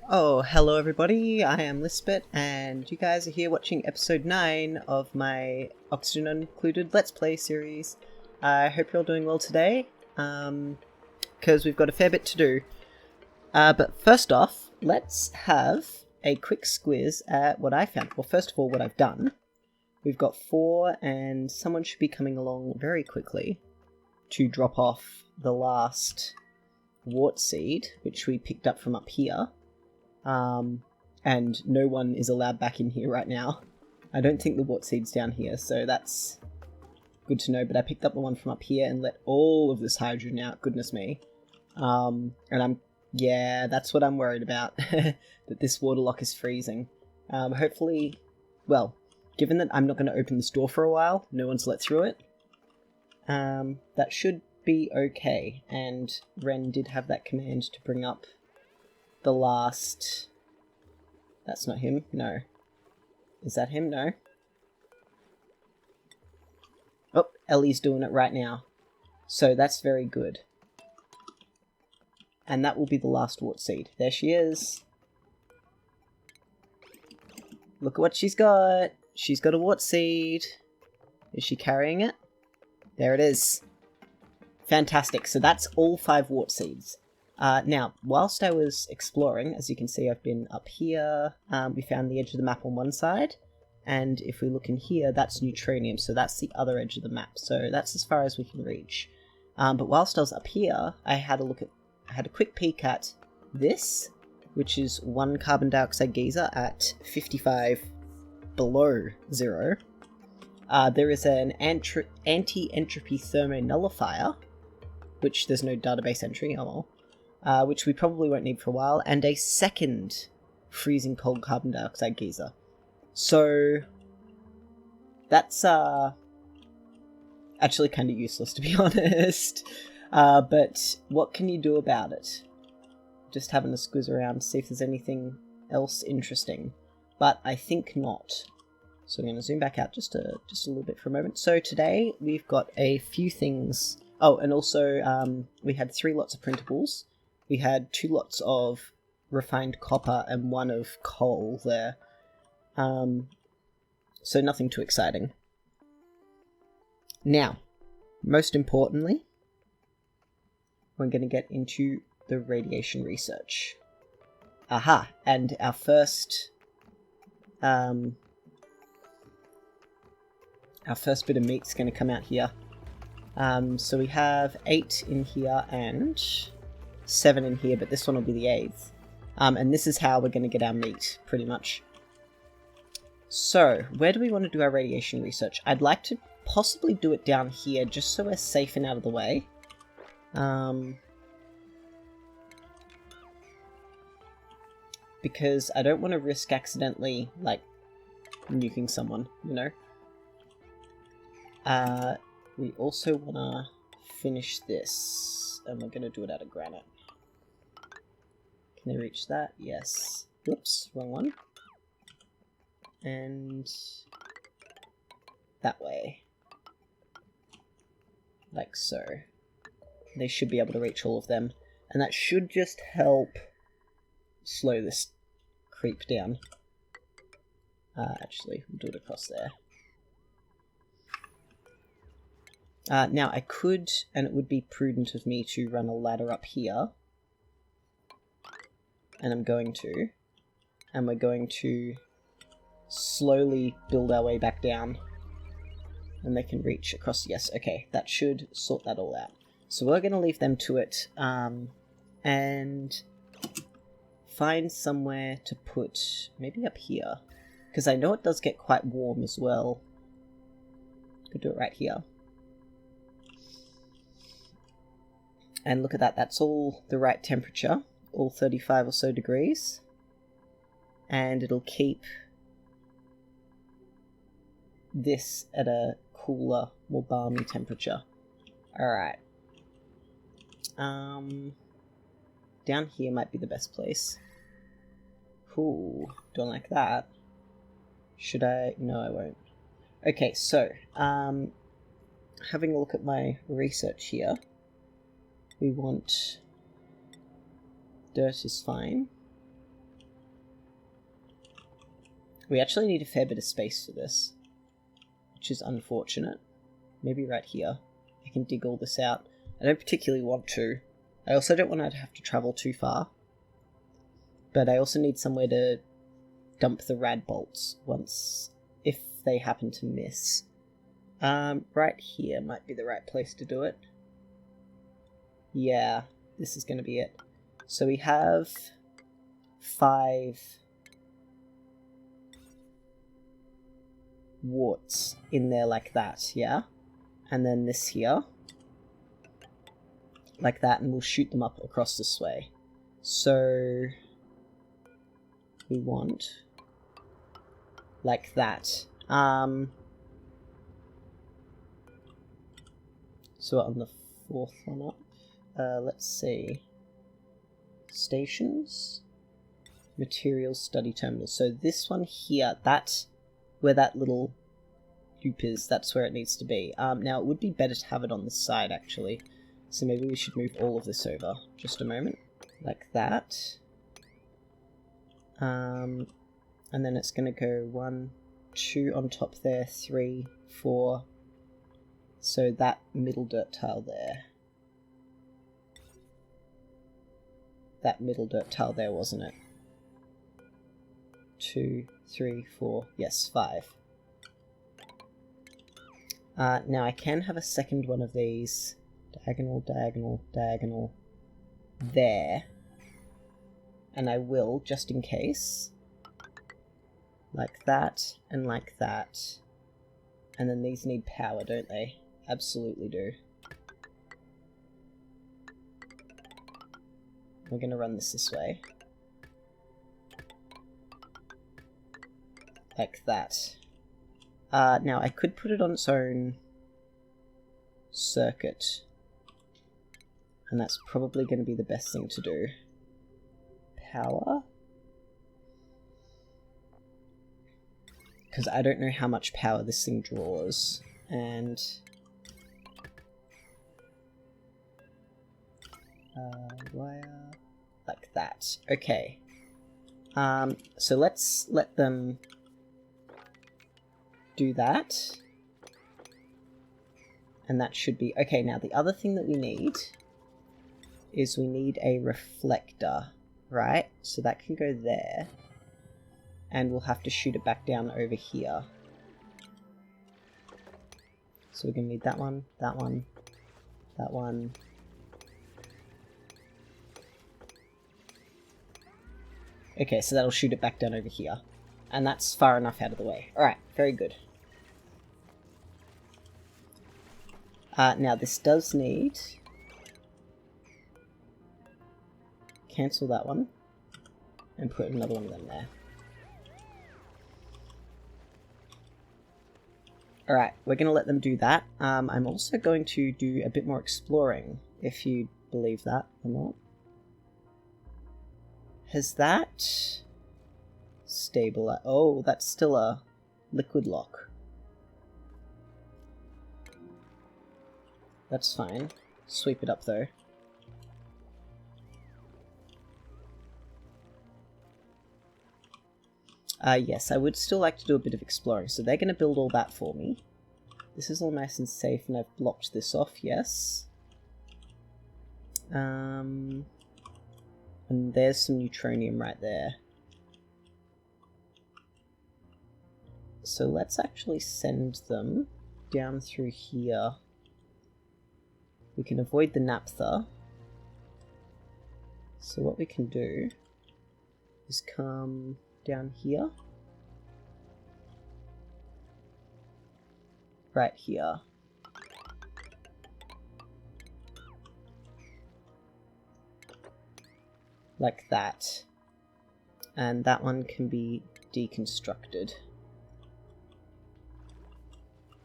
Oh, hello everybody, I am Lisbeth, and you guys are here watching episode 9 of my Oxygen Included Let's Play series. I hope you're all doing well today, because we've got a fair bit to do. But first off, let's have a quick squiz at what I found. Well, first of all, what I've done. We've got 4, and someone should be coming along very quickly to drop off the last wart seed, which we picked up from up here. And no one is allowed back in here right now. I don't think the wart seed's down here, so that's good to know, but I picked up the one from up here and let all of this hydrogen out, goodness me. And that's what I'm worried about, that this water lock is freezing. Hopefully, well, given that I'm not going to open this door for a while, no one's let through it, that should be okay, and Ren did have that command to bring up the last... That's not him, no. Is that him? No. Oh, Ellie's doing it right now. So that's very good. And that will be the last wart seed. There she is. Look at what she's got. She's got a wart seed. Is she carrying it? There it is. Fantastic. So that's all 5 wart seeds. Now, whilst I was exploring, as you can see, I've been up here. We found the edge of the map on one side. And if we look in here, that's neutronium. So that's the other edge of the map. So that's as far as we can reach. But whilst I was up here, I had a quick peek at this, which is 1 carbon dioxide geyser at 55 below 0. There is an anti-entropy thermonullifier, which there's no database entry, oh well. Which we probably won't need for a while, and a second freezing cold carbon dioxide geyser. So that's actually kind of useless, to be honest. But what can you do about it? Just having a squiz around to see if there's anything else interesting. But I think not. So I'm going to zoom back out just a little bit for a moment. So today we've got a few things. Oh, and also we had 3 lots of printables. We had 2 lots of refined copper and 1 of coal there. So nothing too exciting. Now, most importantly, we're going to get into the radiation research. Aha! And our first bit of meat's going to come out here. So we have 8 in here and 7 in here, but this one will be the 8th. And this is how we're going to get our meat, pretty much. So, where do we want to do our radiation research? I'd like to possibly do it down here, just so we're safe and out of the way. Because I don't want to risk accidentally, like, nuking someone, you know? We also want to finish this, and we're going to do it out of granite. Can I reach that? Yes. Whoops, wrong one. And that way. Like so. They should be able to reach all of them. And that should just help slow this creep down. Actually, we'll do it across there. Now, I could, and it would be prudent of me to run a ladder up here. And I'm going to. And we're going to slowly build our way back down. And they can reach across. Yes, okay. That should sort that all out. So we're going to leave them to it. And find somewhere to put... Maybe up here. Because I know it does get quite warm as well. Could do it right here. And look at that. That's all the right temperature. All 35 or so degrees. And it'll keep this at a cooler, more balmy temperature. Alright. Down here might be the best place. Ooh, don't like that. Should I? No, I won't. Okay, so, having a look at my research here. We want... Dirt is fine. We actually need a fair bit of space for this, which is unfortunate. Maybe right here. I can dig all this out. I don't particularly want to. I also don't want to have to travel too far. But I also need somewhere to dump the rad bolts once, if they happen to miss. Right here might be the right place to do it. Yeah, this is going to be it. So we have 5 warts in there like that, yeah? And then this here. Like that, and we'll shoot them up across this way. So we want like that. So on the 4th one up, let's see. Stations, materials, study terminals. So this one here, that where that little loop is, that's where it needs to be. Now it would be better to have it on this side actually. So maybe we should move all of this over. Just a moment. Like that. And then it's going to go 1, 2 on top there, 3, 4. So that middle dirt tile there. That middle dirt tile there, wasn't it? 2, 3, 4, yes, 5. Now I can have a second one of these. Diagonal, diagonal, diagonal. There. And I will, just in case. Like that, and like that. And then these need power, don't they? Absolutely do. We're going to run this way. Like that. Now I could put it on its own circuit. And that's probably going to be the best thing to do. Power? Because I don't know how much power this thing draws. And wire like that. Okay. So let's let them do that. And that should be... Okay, now the other thing that we need is we need a reflector, right? So that can go there. And we'll have to shoot it back down over here. So we're going to need that one, that one, that one. Okay, so that'll shoot it back down over here. And that's far enough out of the way. Alright, very good. Now this does need... Cancel that one. And put another one of them there. Alright, we're going to let them do that. I'm also going to do a bit more exploring, if you believe that or not. Has that... stabilized? Oh, that's still a liquid lock. That's fine. Sweep it up though. Yes, I would still like to do a bit of exploring, so they're going to build all that for me. This is all nice and safe, and I've blocked this off, yes. And there's some neutronium right there. So let's actually send them down through here. We can avoid the naphtha. So what we can do is come down here. Right here. Like that. And that one can be deconstructed.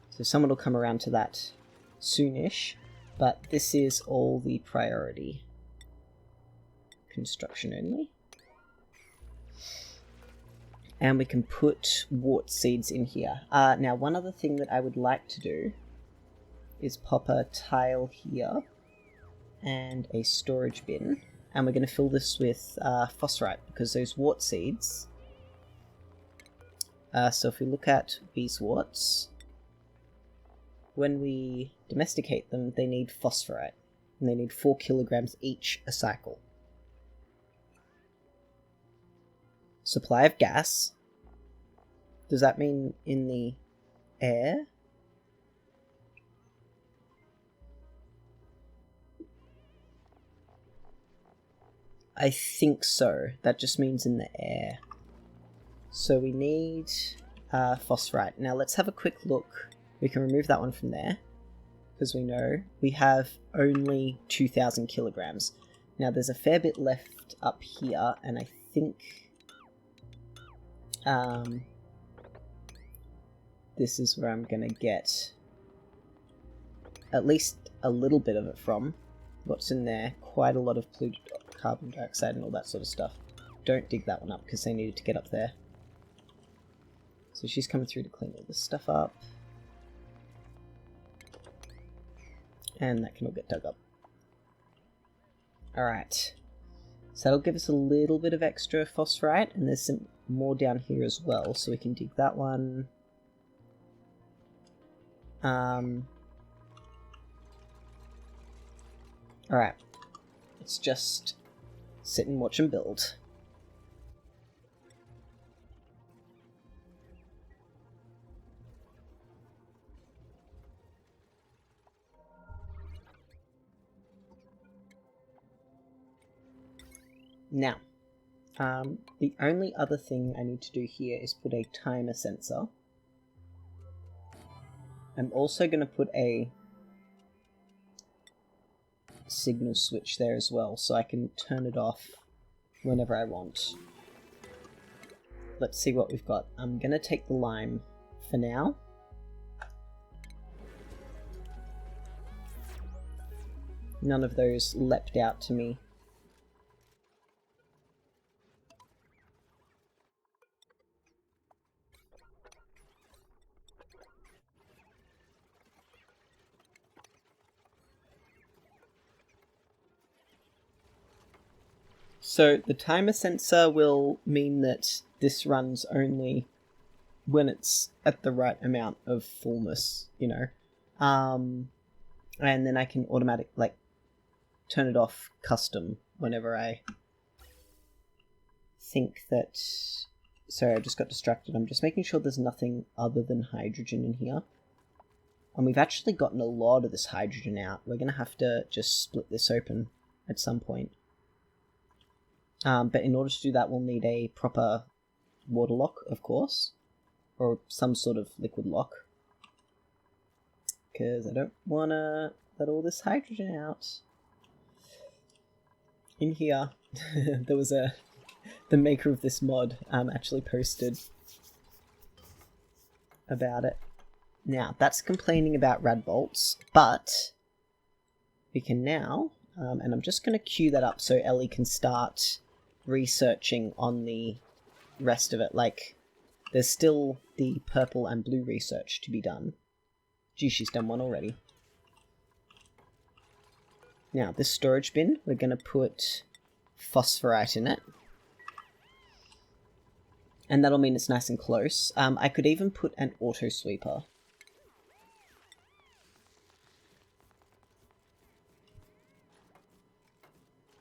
So someone will come around to that soonish, but this is all the priority. Construction only. And we can put wart seeds in here. Now, one other thing that I would like to do is pop a tile here and a storage bin. And we're going to fill this with phosphorite, because those wart seeds So if we look at beeswarts, when we domesticate them, they need phosphorite, and they need 4 kilograms each a cycle. Supply of gas. Does that mean in the air? I think so. That just means in the air. So we need phosphorite. Now let's have a quick look. We can remove that one from there, because we know we have only 2,000 kilograms. Now there's a fair bit left up here, and I think this is where I'm going to get at least a little bit of it from. What's in there? Quite a lot of polluted carbon dioxide and all that sort of stuff. Don't dig that one up, because they needed to get up there. So she's coming through to clean all this stuff up. And that can all get dug up. Alright. So that'll give us a little bit of extra phosphorite, and there's some more down here as well, so we can dig that one. Alright. Let's just sit and watch and build. Now, the only other thing I need to do here is put a timer sensor. I'm also going to put a signal switch there as well, so I can turn it off whenever I want. Let's see what we've got. I'm going to take the lime for now. None of those leapt out to me. So the timer sensor will mean that this runs only when it's at the right amount of fullness, you know. And then I can turn it off custom whenever I think that... Sorry, I just got distracted. I'm just making sure there's nothing other than hydrogen in here. And we've actually gotten a lot of this hydrogen out. We're going to have to just split this open at some point. But in order to do that, we'll need a proper water lock, of course. Or some sort of liquid lock. Because I don't want to let all this hydrogen out. In here, there was the maker of this mod actually posted about it. Now, that's complaining about rad bolts, but we can now, and I'm just going to queue that up so Ellie can start researching on the rest of it. Like, there's still the purple and blue research to be done. Gee, she's done one already. Now, this storage bin, we're going to put phosphorite in it. And that'll mean it's nice and close. I could even put an auto sweeper.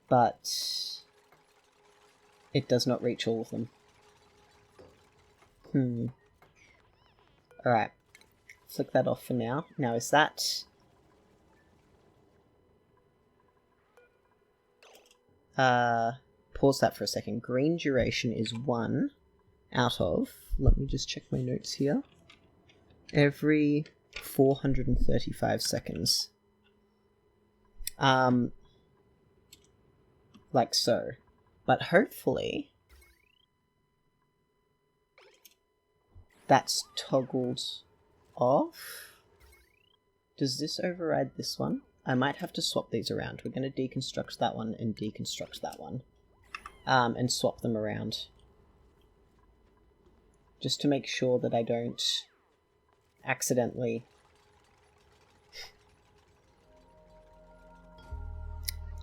But it does not reach all of them. Alright. Flick that off for now. Now, is that... pause that for a second. Green duration is 1 out of... Let me just check my notes here. Every 435 seconds. Like so. But hopefully that's toggled off. Does this override this one? I might have to swap these around. We're going to deconstruct that one and deconstruct that one. And swap them around. Just to make sure that I don't accidentally...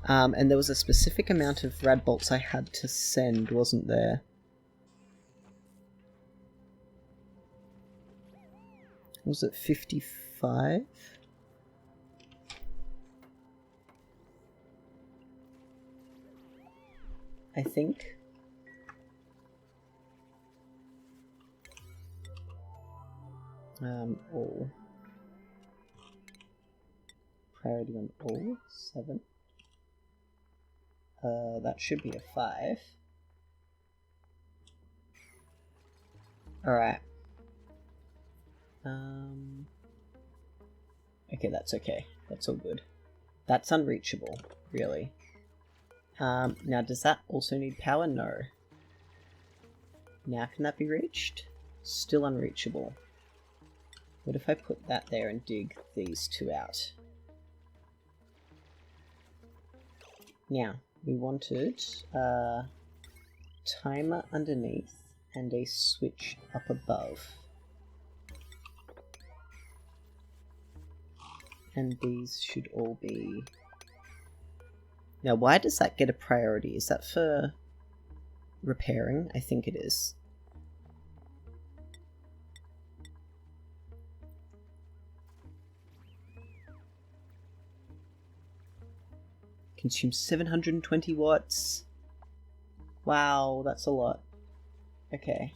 and there was a specific amount of rad bolts I had to send, wasn't there? Was it 55? I think. All. Priority on all. 7. That should be a 5. Alright. Okay, that's okay. That's all good. That's unreachable, really. Now does that also need power? No. Now can that be reached? Still unreachable. What if I put that there and dig these two out? Now, we wanted a timer underneath and a switch up above. And these should all be... Now, why does that get a priority? Is that for repairing? I think it is. Consumes 720 watts. Wow, that's a lot. Okay.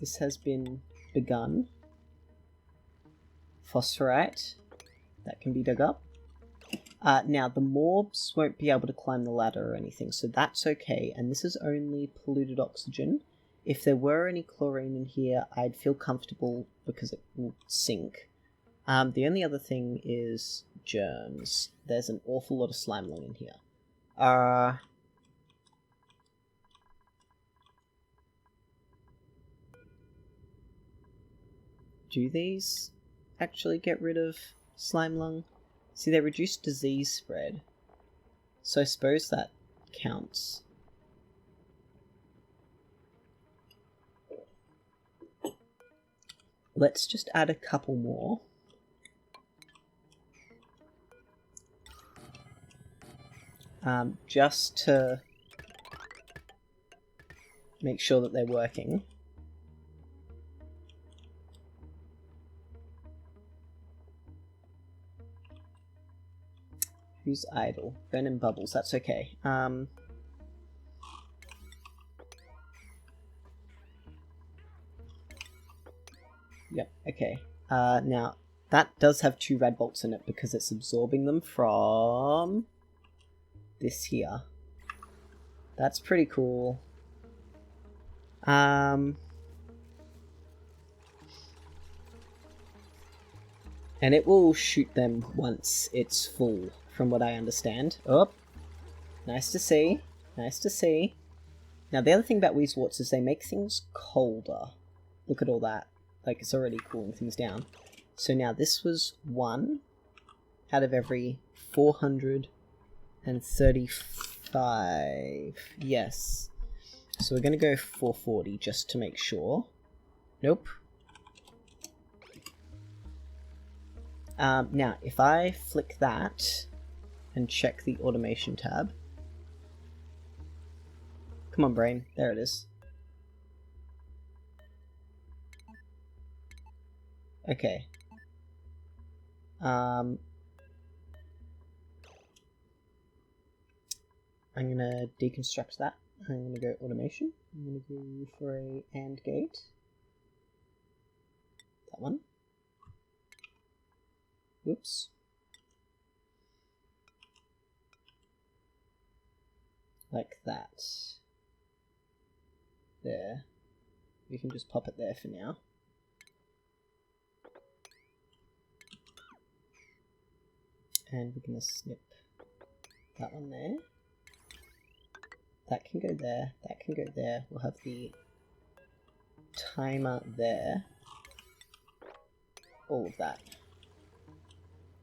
This has been begun. Phosphorite. That can be dug up. Now, the morbs won't be able to climb the ladder or anything, so that's okay. And this is only polluted oxygen. If there were any chlorine in here, I'd feel comfortable because it will sink. The only other thing is germs. There's an awful lot of slime lung in here. Do these actually get rid of slime lung? See, they reduce disease spread. So I suppose that counts. Let's just add a couple more. Just to make sure that they're working. Who's idle? Ben and Bubbles, that's okay. Yep, okay. Now, that does have 2 red bolts in it because it's absorbing them from this here. That's pretty cool. And it will shoot them once it's full, from what I understand. Oh, nice to see. Nice to see. Now, the other thing about Wheezeworts is they make things colder. Look at all that. Like, it's already cooling things down. So now this was 1 out of every 435. Yes. So we're going to go 440 just to make sure. Nope. Now, if I flick that and check the automation tab. Come on, brain. There it is. Okay. I'm gonna deconstruct that. I'm gonna go automation. I'm gonna go for a AND gate. That one. Oops. Like that. There. We can just pop it there for now. And we're gonna snip that one there. That can go there. That can go there. We'll have the timer there. All of that.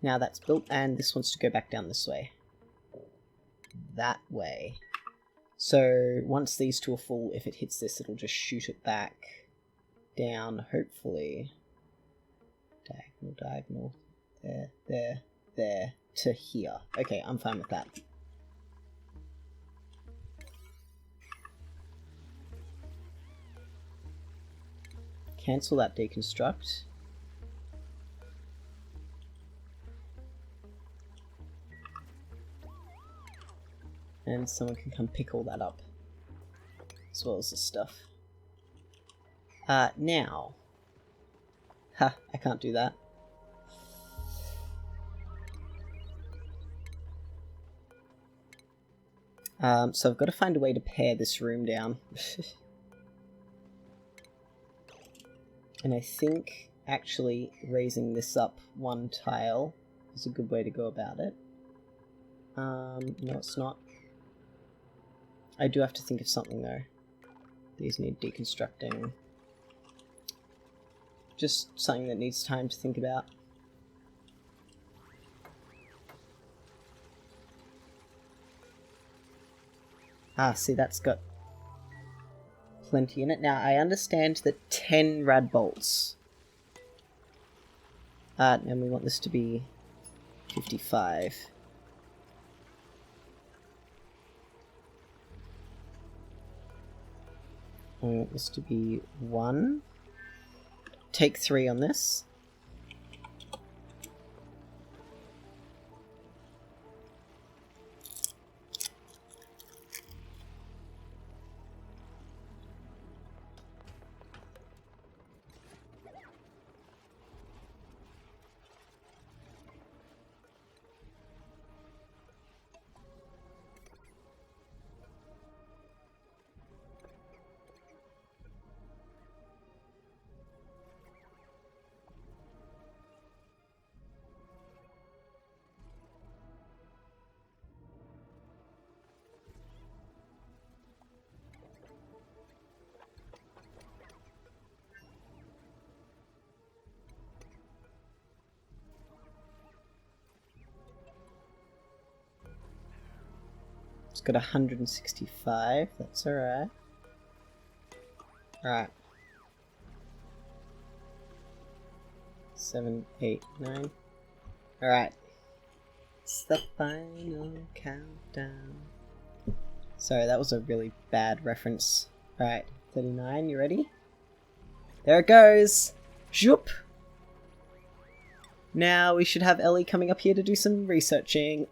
Now that's built, and this wants to go back down this way. That way. So once these two are full, if it hits this, it'll just shoot it back down, hopefully. Diagonal, diagonal. There, there, there, to here. Okay, I'm fine with that. Cancel that deconstruct. And someone can come pick all that up. As well as this stuff. Now. Ha, I can't do that. So I've got to find a way to pare this room down. And I think actually raising this up one tile is a good way to go about it. No, it's not. I do have to think of something though. These need deconstructing. Just something that needs time to think about. Ah, see, that's got plenty in it. Now, I understand that 10 rad bolts. And we want this to be 55. I want this to be 1. Take 3 on this. It's got 165, that's alright. Alright. 7, 8, 9. Alright. It's the final countdown. Sorry, that was a really bad reference. Alright, 39, you ready? There it goes! Zoop! Now we should have Ellie coming up here to do some researching.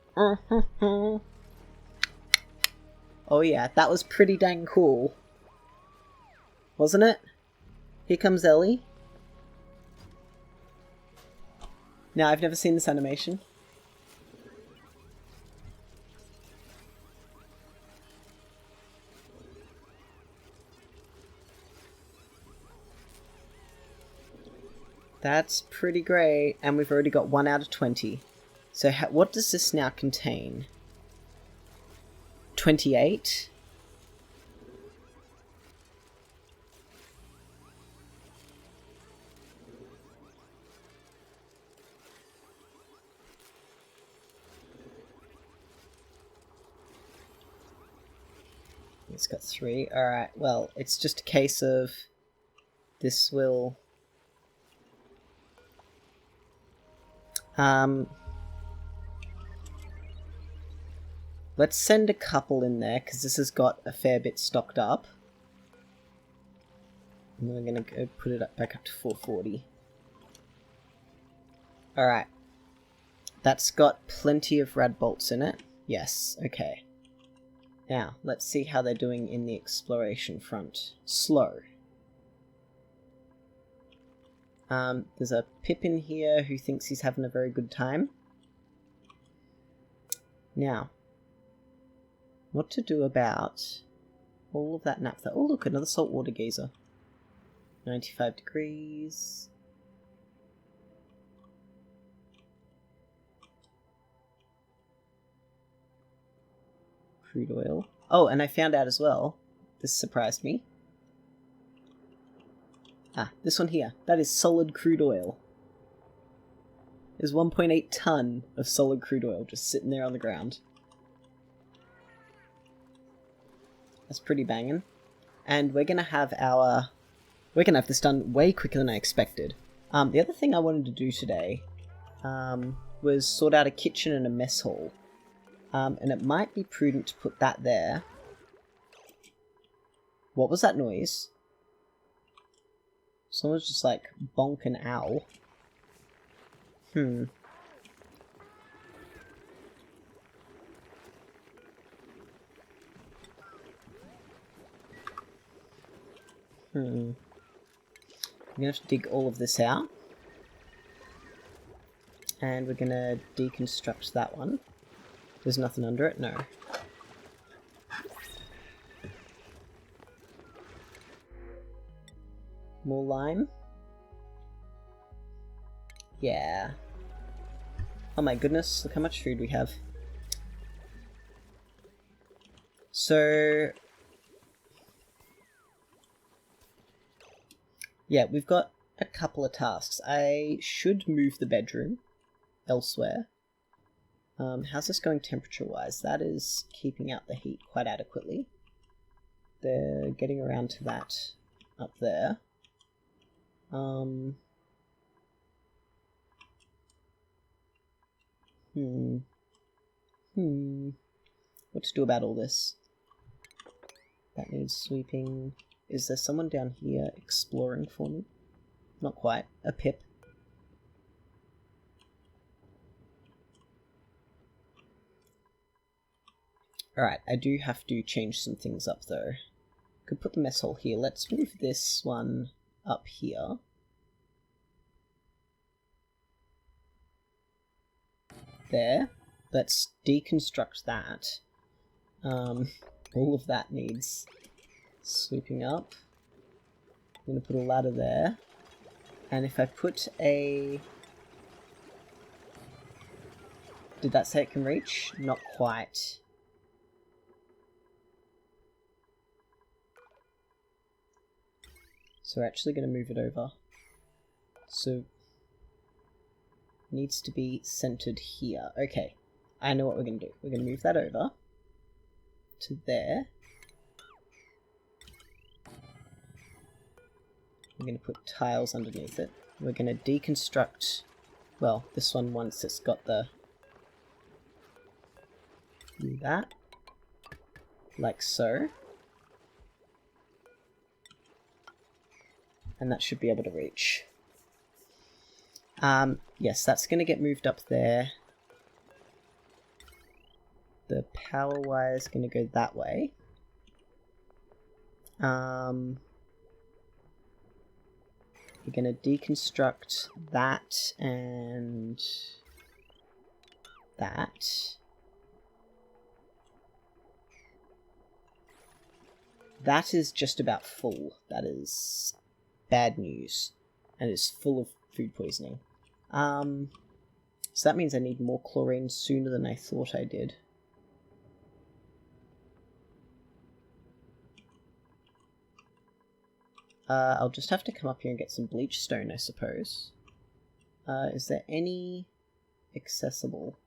Oh yeah, that was pretty dang cool. Wasn't it? Here comes Ellie. Now, I've never seen this animation. That's pretty great, and we've already got 1 out of 20. So what does this now contain? 28? It's got 3. Alright, well, it's just a case of this will... Let's send a couple in there, because this has got a fair bit stocked up. And then we're going to go put it back up to 440. Alright. That's got plenty of rad bolts in it. Yes, okay. Now, let's see how they're doing in the exploration front. Slow. There's a Pip in here who thinks he's having a very good time. Now, what to do about all of that naphtha? Oh look, another saltwater geyser. 95 degrees. Crude oil. Oh, and I found out as well, this surprised me. Ah, this one here. That is solid crude oil. There's 1.8 ton of solid crude oil just sitting there on the ground. That's pretty banging. And we're gonna have this done way quicker than I expected. The other thing I wanted to do today was sort out a kitchen and a mess hall. And it might be prudent to put that there. What was that noise? Someone's just like bonk an owl. Hmm. I'm gonna have to dig all of this out. And we're gonna deconstruct that one. There's nothing under it? No. More lime? Yeah. Oh my goodness, look how much food we have. So... yeah, we've got a couple of tasks. I should move the bedroom elsewhere. How's this going temperature-wise? That is keeping out the heat quite adequately. They're getting around to that up there. What to do about all this? That needs sweeping. Is there someone down here exploring for me? Not quite. A pip. Alright, I do have to change some things up though. Could put the mess hall here. Let's move this one up here. There. Let's deconstruct that. All of that needs sweeping up. I'm going to put a ladder there. And if I put a... did that say it can reach? Not quite. So we're actually going to move it over. So... needs to be centered here. Okay, I know what we're going to do. We're going to move that over to there. We're going to put tiles underneath it. We're going to deconstruct, well, this one once it's got the... do that. Like so. And that should be able to reach. Yes, that's going to get moved up there. The power wire is going to go that way. We're going to deconstruct that and that. That is just about full. That is bad news. And it's full of food poisoning. So that means I need more chlorine sooner than I thought I did. I'll just have to come up here and get some bleach stone, I suppose. Is there any accessible?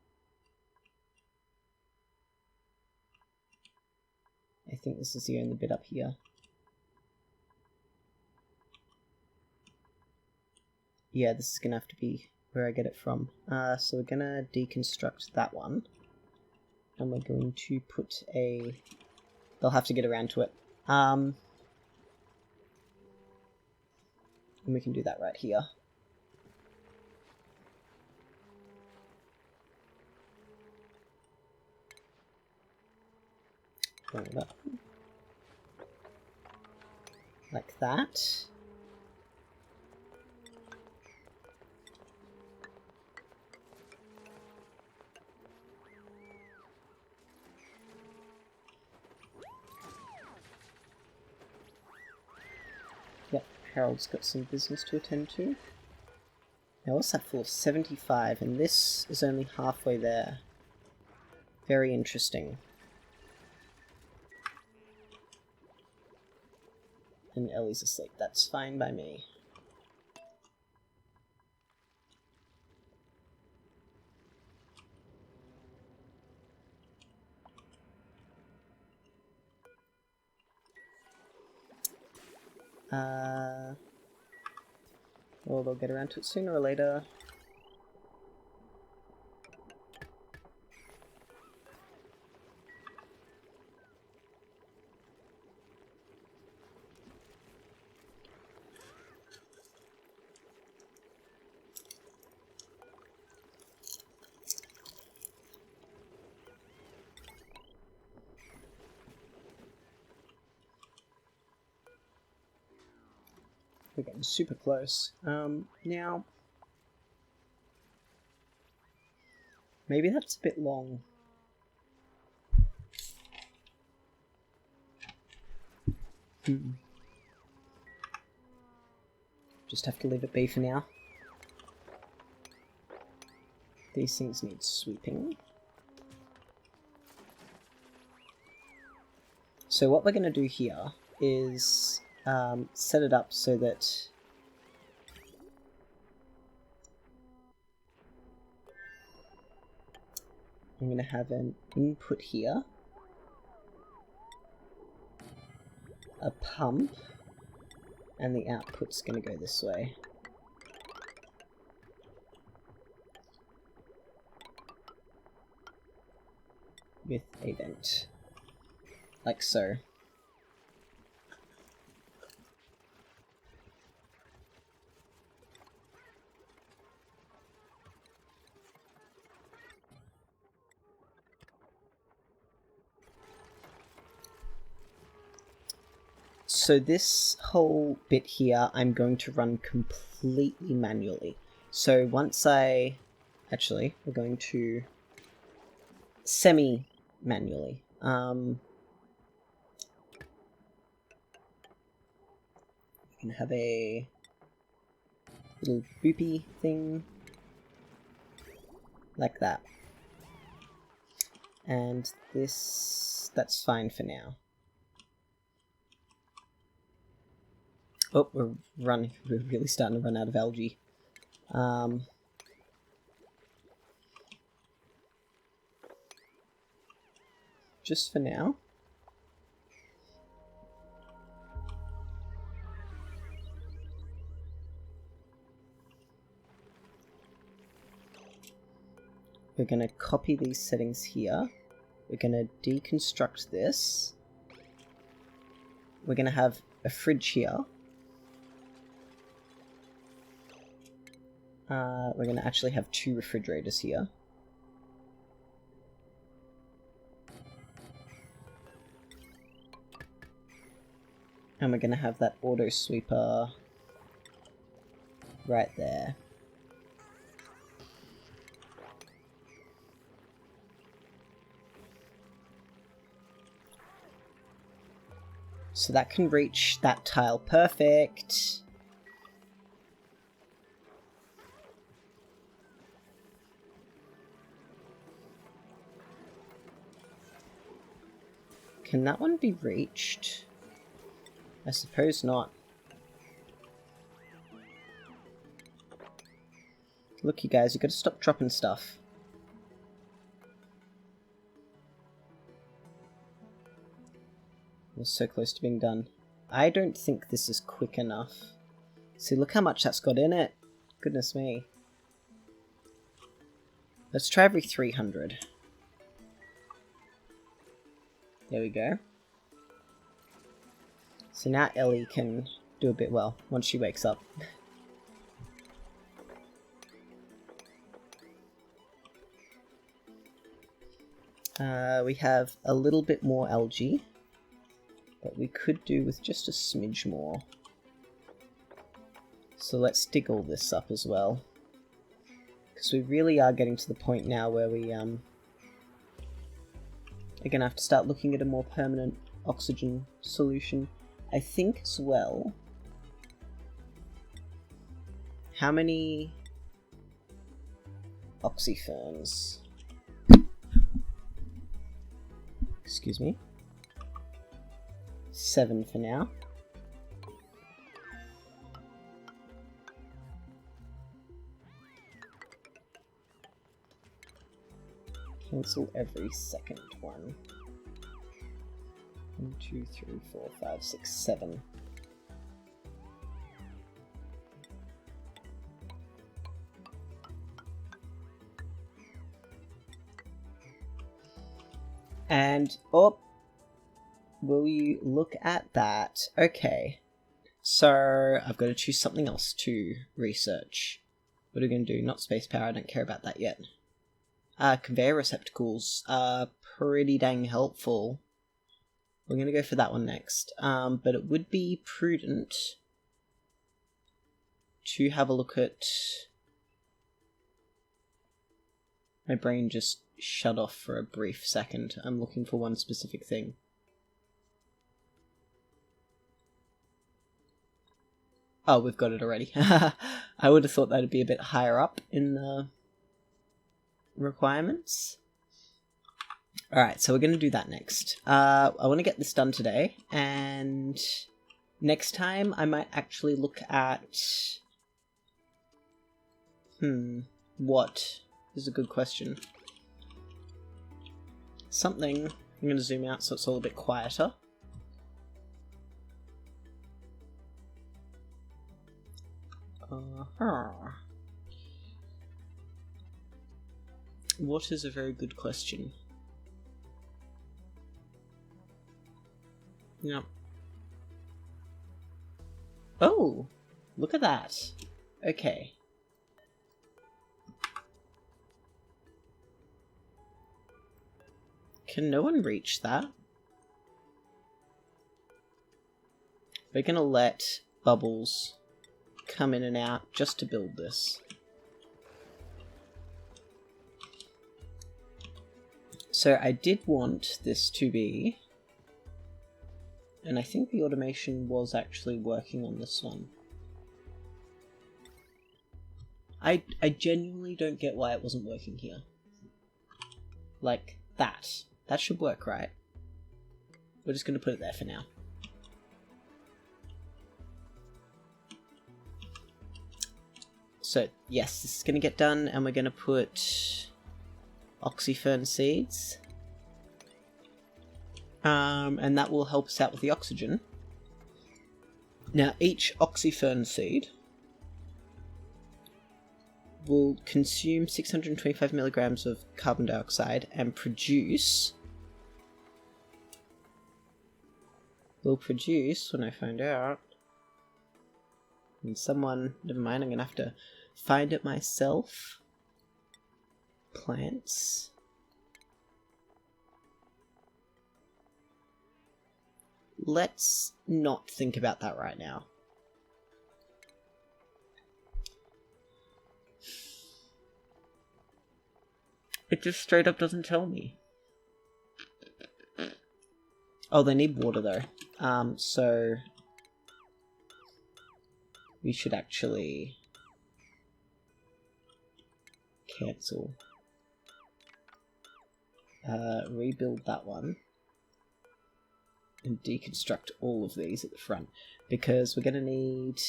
I think this is the only bit up here. Yeah, this is gonna have to be where I get it from. So we're gonna deconstruct that one. And we're going to put a... they'll have to get around to it. And we can do that right here. Like that. Yep, Harold's got some business to attend to. Now what's that full of? 75, and this is only halfway there. Very interesting. And Ellie's asleep. That's fine by me. Well, they'll get around to it sooner or later. We're getting super close. Now... maybe that's a bit long. Just have to leave it be for now. These things need sweeping. So what we're going to do here is set it up so that I'm going to have an input here, a pump, and the output's going to go this way. With a vent. Like so. So this whole bit here, I'm going to run completely manually. So once actually, we're going to semi-manually. You can have a little boopy thing like that. And that's fine for now. Oh, we're really starting to run out of algae. Just for now. We're going to copy these settings here. We're going to deconstruct this. We're going to have a fridge here. We're going to actually have 2 refrigerators here. And we're going to have that auto sweeper right there. So that can reach that tile perfect. Can that one be reached? I suppose not. Look, you guys, you gotta stop dropping stuff. We're so close to being done. I don't think this is quick enough. See, look how much that's got in it. Goodness me. Let's try every 300. There we go. So now Ellie can do a bit well once she wakes up. We have a little bit more algae, but we could do with just a smidge more. So let's dig all this up as well. Because we really are getting to the point now where we are going to have to start looking at a more permanent oxygen solution. I think as well... how many oxyferns? Excuse me. 7 for now. Cancel every second one. 1, 2, 3, 4, 5, 6, 7. And, oh, will you look at that? Okay, so I've got to choose something else to research. What are we going to do? Not space power, I don't care about that yet. Conveyor receptacles are pretty dang helpful. We're going to go for that one next. But it would be prudent to have a look at... My brain just shut off for a brief second. I'm looking for one specific thing. Oh, we've got it already. I would have thought that'd be a bit higher up in the requirements. Alright, so we're going to do that next. I want to get this done today, and next time I might actually look at... What is a good question. Something... I'm going to zoom out so it's all a bit quieter. What is a very good question? Yep. Oh! Look at that! Okay. Can no one reach that? We're gonna let bubbles come in and out just to build this. So I did want this to be, and I think the automation was actually working on this one. I genuinely don't get why it wasn't working here. Like that. That should work, right? We're just going to put it there for now. So, yes, this is going to get done, and we're going to put oxyfern seeds. And that will help us out with the oxygen. Now, each oxyfern seed will consume 625 milligrams of carbon dioxide and produce... will produce, when I find out... And someone... Never mind, I'm going to have to find it myself. Plants... Let's not think about that right now. It just straight up doesn't tell me. Oh, they need water though. So we should actually cancel. Rebuild that one. And deconstruct all of these at the front, because we're going to need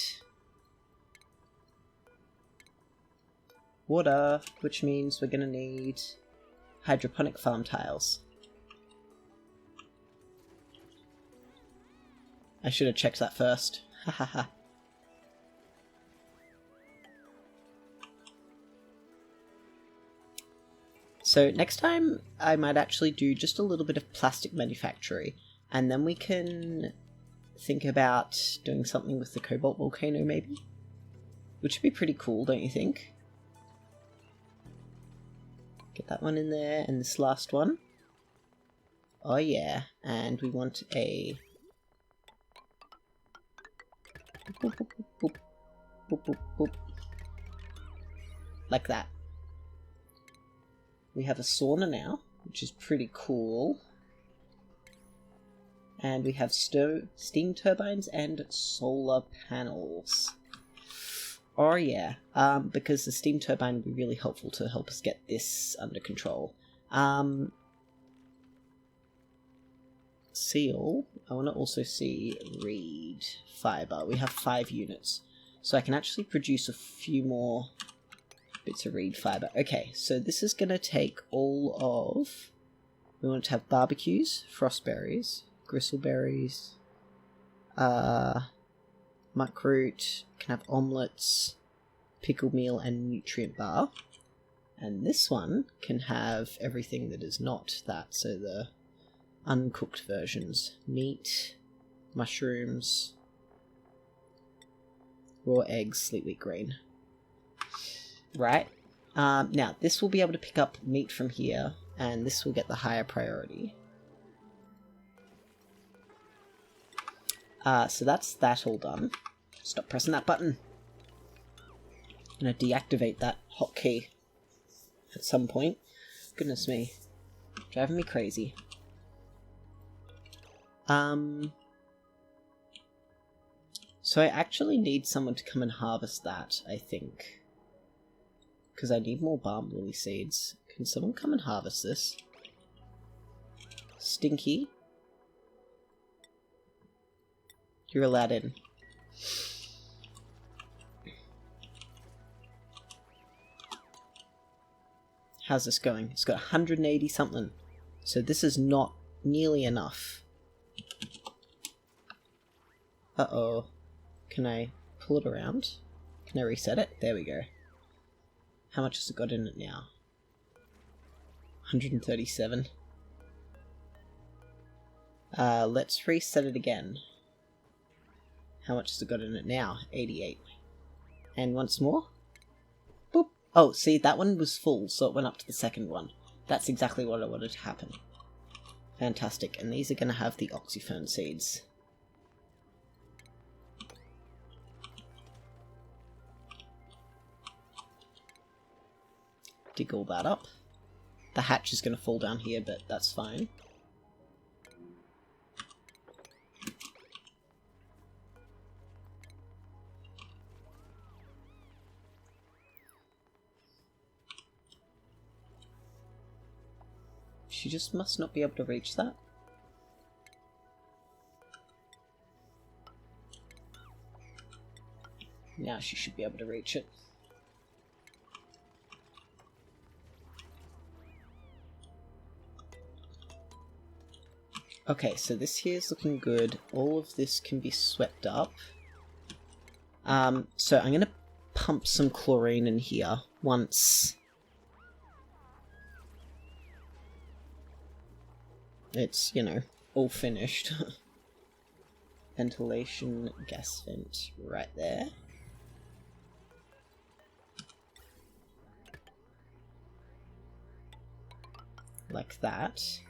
water, which means we're going to need hydroponic farm tiles. I should have checked that first. Hahaha. So next time I might actually do just a little bit of plastic manufacturing. And then we can think about doing something with the cobalt volcano, maybe? Which would be pretty cool, don't you think? Get that one in there, and this last one. Oh yeah, and we want a... Boop, boop, boop, boop, boop, boop. Like that. We have a sauna now, which is pretty cool. And we have steam turbines and solar panels. Oh yeah, because the steam turbine would be really helpful to help us get this under control. Seal. I want to also see reed fiber. We have 5 units. So I can actually produce a few more bits of reed fiber. Okay, so this is going to take all of... We want to have barbecues, frostberries, gristleberries, muckroot, can have omelettes, pickled meal, and nutrient bar. And this one can have everything that is not that, so the uncooked versions. Meat, mushrooms, raw eggs, sleet wheat grain. Right. Now, this will be able to pick up meat from here, and this will get the higher priority. So that's that all done. Stop pressing that button. I'm gonna deactivate that hotkey at some point. Goodness me. Driving me crazy. So I actually need someone to come and harvest that, I think. Because I need more balm lily seeds. Can someone come and harvest this? Stinky? You're allowed in. How's this going? It's got 180 something. So this is not nearly enough. Uh-oh. Can I pull it around? Can I reset it? There we go. How much has it got in it now? 137. Let's reset it again. How much has it got in it now? 88. And once more. Boop. Oh, see, that one was full, so it went up to the second one. That's exactly what I wanted to happen. Fantastic. And these are going to have the oxyfern seeds. Dig all that up. The hatch is going to fall down here, but that's fine. She just must not be able to reach that. Now she should be able to reach it. Okay, so this here is looking good. All of this can be swept up. So I'm going to pump some chlorine in here once it's, you know, all finished. Ventilation gas vent right there. Like that.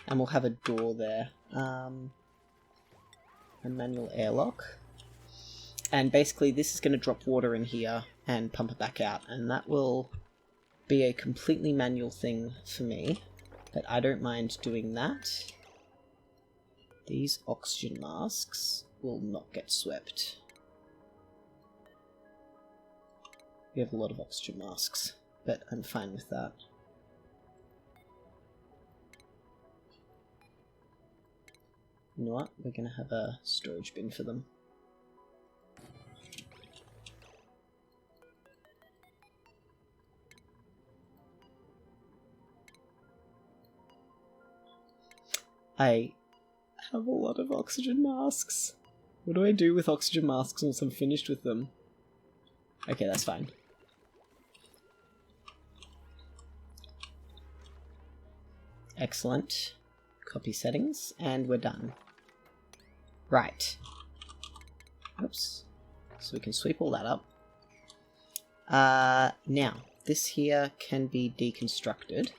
And we'll have a door there. A manual airlock. And basically this is going to drop water in here and pump it back out. And that will be a completely manual thing for me. But I don't mind doing that. These oxygen masks will not get swept. We have a lot of oxygen masks, but I'm fine with that. You know what? We're going to have a storage bin for them. I have a lot of oxygen masks. What do I do with oxygen masks once I'm finished with them? Okay, that's fine. Excellent. Copy settings, and we're done. Right. Oops. So we can sweep all that up. Now, this here can be deconstructed.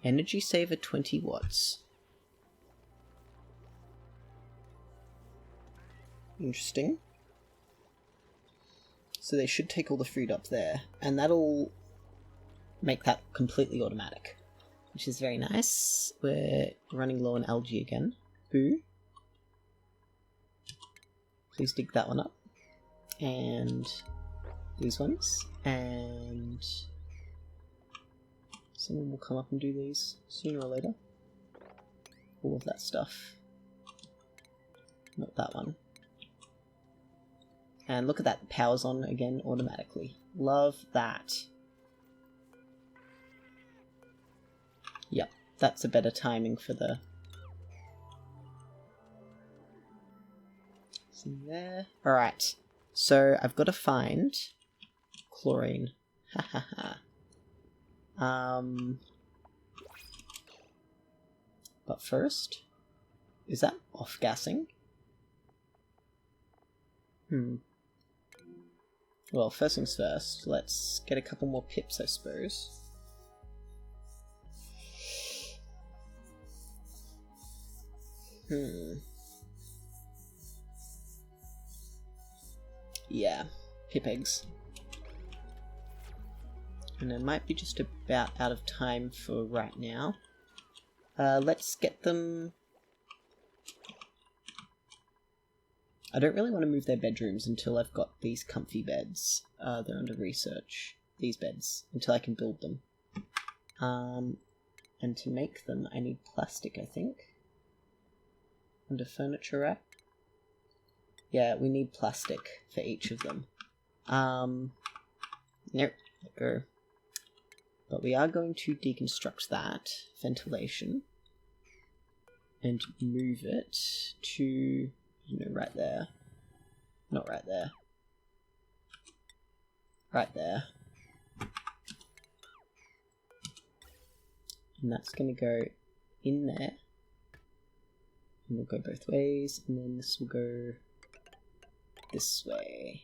Energy saver 20 watts. Interesting. So they should take all the food up there, and that'll make that completely automatic, which is very nice. We're running low on algae again. Boo. Please dig that one up. And these ones. And someone will come up and do these sooner or later. All of that stuff. Not that one. And look at that, the power's on again automatically. Love that. Yep, that's a better timing for the... See there. Alright, so I've got to find chlorine. Ha ha ha. But first, is that off-gassing? Well, first things first, let's get a couple more pips, I suppose. Yeah, pip eggs. And I might be just about out of time for right now. Let's get them... I don't really want to move their bedrooms until I've got these comfy beds. They're under research. These beds. Until I can build them. And to make them, I need plastic, I think. Under furniture rack. Yeah, we need plastic for each of them. Nope, let go. But we are going to deconstruct that ventilation and move it to, right there. Not right there. Right there. And that's going to go in there. And we'll go both ways, and then this will go this way.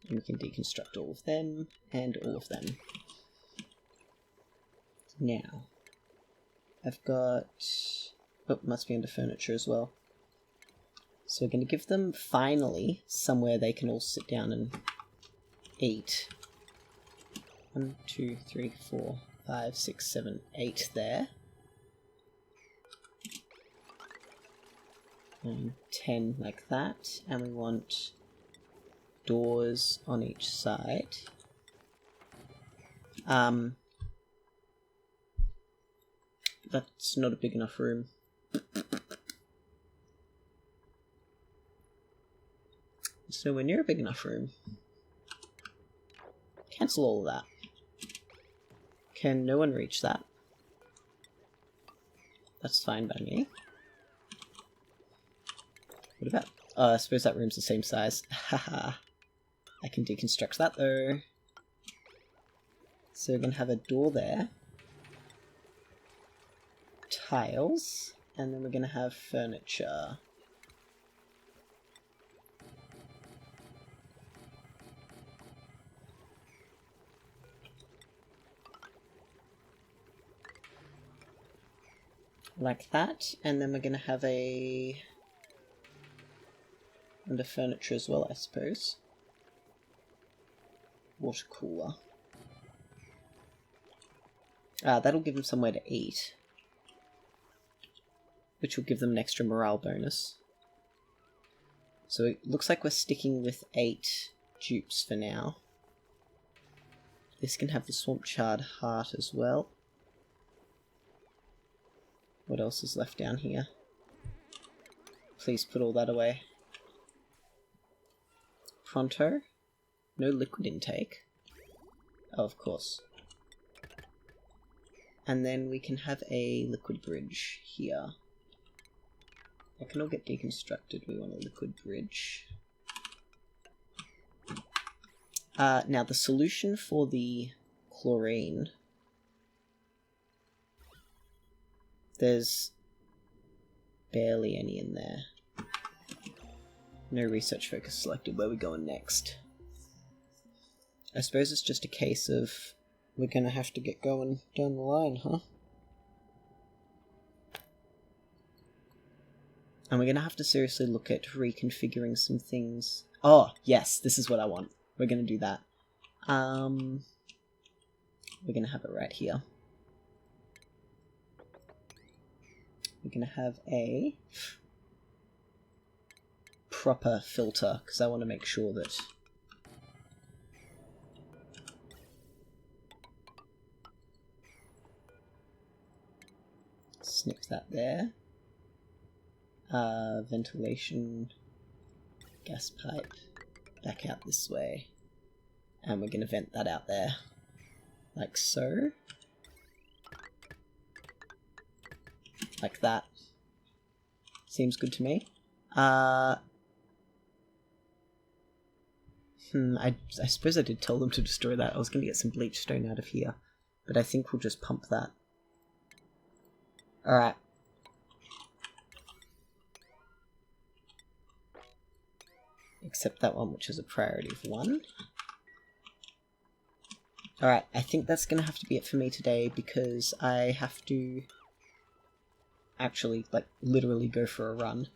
And we can deconstruct all of them, and all of them. Now, I've got... Oh, must be under furniture as well. So we're going to give them, finally, somewhere they can all sit down and eat. 1, 2, 3, 4, 5, 6, 7, 8 there. And 10 like that. And we want doors on each side. That's not a big enough room. It's nowhere near a big enough room. Cancel all of that. Can no one reach that? That's fine by me. What about... Oh, I suppose that room's the same size. Haha. I can deconstruct that though. So we're going to have a door there. Tiles. And then we're going to have furniture. Like that. And then we're going to have a... under furniture as well, I suppose. Water cooler. That'll give them somewhere to eat. Which will give them an extra morale bonus. So it looks like we're sticking with 8 dupes for now. This can have the swamp charred heart as well. What else is left down here? Please put all that away. Pronto? No liquid intake. Oh, of course. And then we can have a liquid bridge here. That can all get deconstructed. We want a liquid bridge. Now the solution for the chlorine. There's barely any in there. No research focus selected. Where are we going next? I suppose it's just a case of we're gonna have to get going down the line, huh? And we're gonna have to seriously look at reconfiguring some things. Oh, yes, this is what I want. We're gonna do that. We're gonna have it right here. We're gonna have a proper filter, because I want to make sure that snip that there. Ventilation, gas pipe, back out this way. And we're going to vent that out there. Like so. Like that. Seems good to me. I suppose I did tell them to destroy that. I was going to get some bleach stone out of here. But I think we'll just pump that. Alright. Except that one, which is a priority of 1. Alright, I think that's going to have to be it for me today, because I have to actually, like, literally go for a run.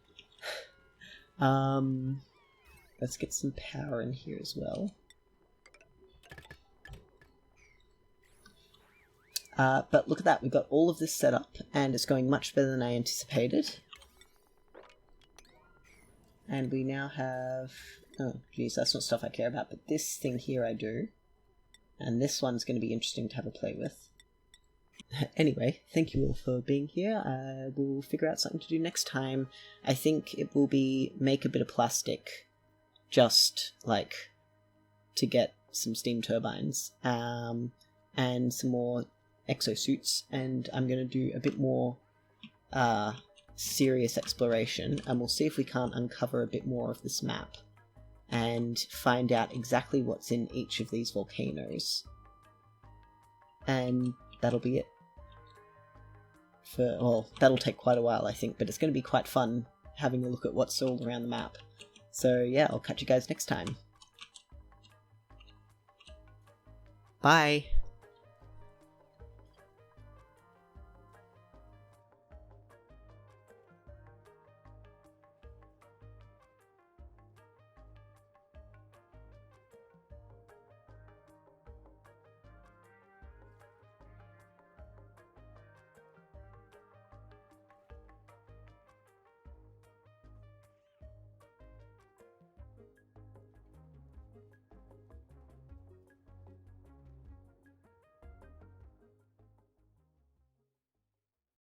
Let's get some power in here as well. But look at that, we've got all of this set up, and it's going much better than I anticipated. And we now have... oh, geez, that's not stuff I care about, but this thing here I do. And this one's going to be interesting to have a play with. Anyway, thank you all for being here. I will figure out something to do next time. I think it will be make a bit of plastic, just, like, to get some steam turbines, and some more exosuits, and I'm going to do a bit more serious exploration, and we'll see if we can't uncover a bit more of this map and find out exactly what's in each of these volcanoes. And that'll be it. Well, that'll take quite a while, I think, but it's going to be quite fun having a look at what's all around the map. So yeah, I'll catch you guys next time. Bye!